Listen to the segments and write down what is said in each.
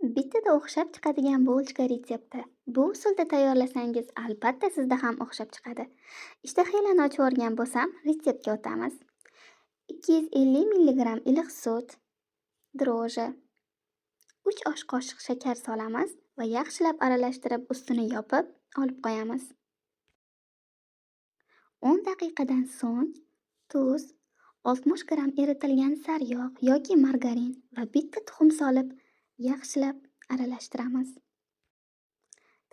Bittada o'xshab chiqadigan bulchka retsepti. Bu usulda tayyorlasangiz, albatta sizda ham o'xshab chiqadi. Ishtahalarni ochib o'rgan bo'lsam, retseptga o'tamiz. 250 milligram iliq sut, droji, 3 osh qoshiq shakar solamiz va yaxshilab aralashtirib, ustini yopib, olib qo'yamiz. 10 daqiqadan so'ng tuz, 60 gramm eritilgan sariyog' yoki margarin va bitta tuxum solib, yaxshilab aralashtiramiz.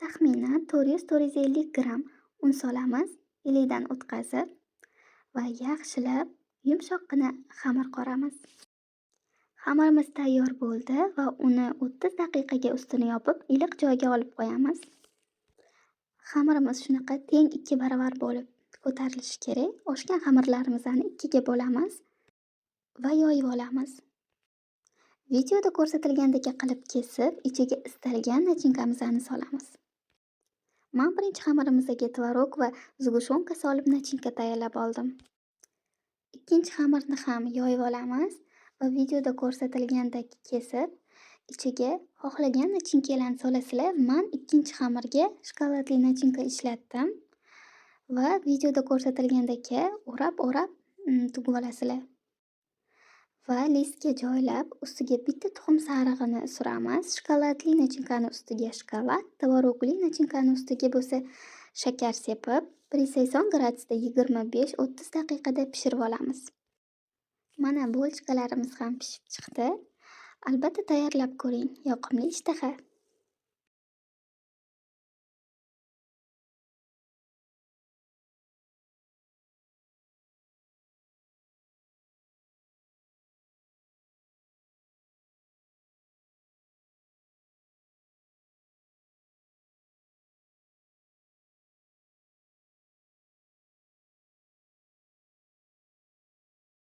Taxminan 400-450 gramm un solamiz, iliqdan o'tkazib va yaxshilab yumshoqqina xamir qoramiz. Xamirimiz tayyor bo'ldi va uni 30 daqiqaga ustini yopib, iliq joyga olib qo'yamiz. Xamirimiz shunaqa teng 2 baravar bo'lib ko'tarilishi kerak. Oshgan xamirlarimizni ikkiga bo'lamiz va yoyib olamiz. Videoda ko'rsatilgandek qilib kesib, ichiga istalgan nachinkamizni solamiz. Men birinchi xamirimizga tvorog va zgushonka solib nachinka tayyorlab oldim. Ikkinchi xamirni ham yoyib olamiz va videoda ko'rsatilgandek kesib, ichiga xohlagan nachinkalarni solasizlar. Men ikkinchi xamirga shokoladli nachinka ishlatdim va videoda ko'rsatilgandek o'rab tugib olasizlar. Va listga joylab, ustiga bitta tuxum sarig'ini suramiz. Shokoladli nachinkani ustiga shokolad, tvorogli nachinkani ustiga bo'lsa shakar sepib, 180 gradusda 25-30 daqiqada pishirib olamiz. Mana bulchkalarimiz ham pishib chiqdi. Albatta tayyorlab ko'ring. Yoqimli ishtaha.